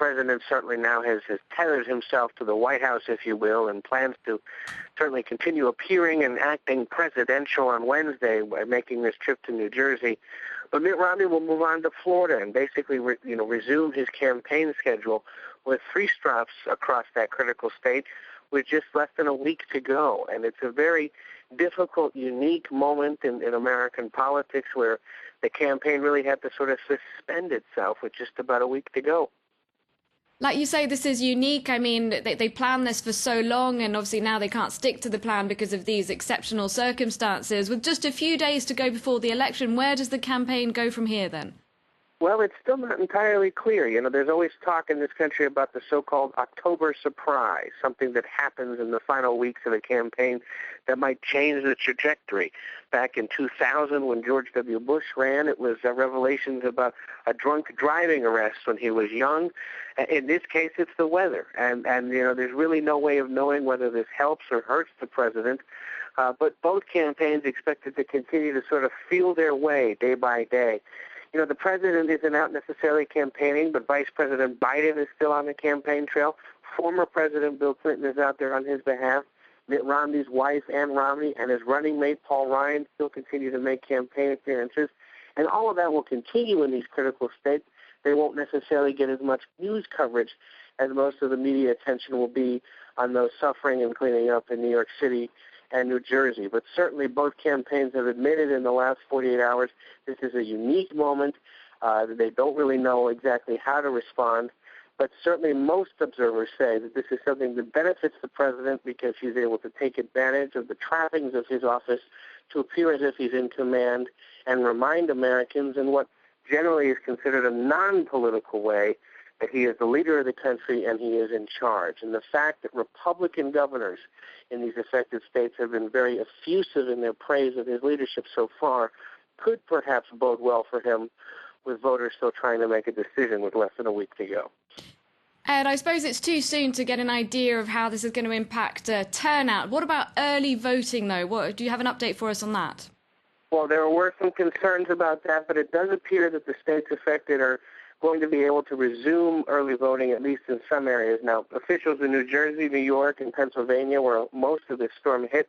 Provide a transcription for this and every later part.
president certainly now has tethered himself to the White House, if you will, and plans to certainly continue appearing and acting presidential on Wednesday by making this trip to New Jersey. But Mitt Romney will move on to Florida and basically resume his campaign schedule with 3 stops across that critical state with just less than a week to go. And it's a very difficult, unique moment in American politics where the campaign really had to sort of suspend itself with just about a week to go. Like you say, this is unique. I mean, they planned this for so long, and obviously now they can't stick to the plan because of these exceptional circumstances. With just a few days to go before the election, where does the campaign go from here then? Well, it's still not entirely clear. You know, there's always talk in this country about the so-called October surprise, something that happens in the final weeks of the campaign that might change the trajectory. Back in 2000, when George W. Bush ran, it was revelations about a drunk driving arrest when he was young. In this case, it's the weather. And you know, there's really no way of knowing whether this helps or hurts the president. But both campaigns expected to continue to sort of feel their way day by day. You know, the president isn't out necessarily campaigning, but Vice President Biden is still on the campaign trail. Former President Bill Clinton is out there on his behalf. Mitt Romney's wife, Ann Romney, and his running mate, Paul Ryan, still continue to make campaign appearances. And all of that will continue in these critical states. They won't necessarily get as much news coverage as most of the media attention will be on those suffering and cleaning up in New York City and New Jersey. But certainly both campaigns have admitted in the last 48 hours this is a unique moment. They don't really know exactly how to respond. But certainly most observers say that this is something that benefits the president because he's able to take advantage of the trappings of his office to appear as if he's in command and remind Americans in what generally is considered a non-political way that he is the leader of the country and he is in charge. And the fact that Republican governors in these affected states have been very effusive in their praise of his leadership so far could perhaps bode well for him, with voters still trying to make a decision with less than a week to go. Ed, I suppose it's too soon to get an idea of how this is going to impact turnout. What about early voting, though? Do you have an update for us on that? Well, there were some concerns about that, but it does appear that the states affected are going to be able to resume early voting, at least in some areas. Now, officials in New Jersey, New York, and Pennsylvania, where most of this storm hit,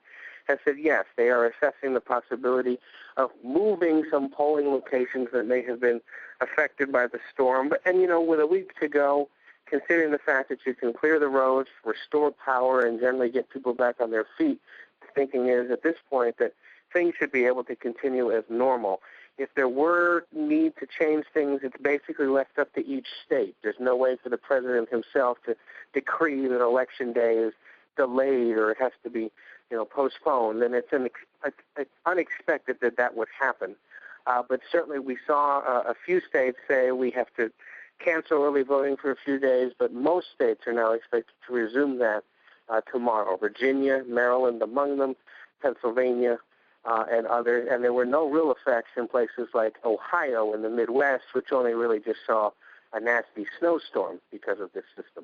have said yes, they are assessing the possibility of moving some polling locations that may have been affected by the storm. And, you know, with a week to go, considering the fact that you can clear the roads, restore power, and generally get people back on their feet, the thinking is at this point that things should be able to continue as normal. If there were need to change things, it's basically left up to each state. There's no way for the president himself to decree that Election Day is delayed or it has to be, you know, postponed. And it's unexpected that that would happen. But certainly we saw a few states say we have to cancel early voting for a few days, but most states are now expected to resume that tomorrow. Virginia, Maryland among them, Pennsylvania, and others. And there were no real effects in places like Ohio in the Midwest, which only really just saw a nasty snowstorm because of this system.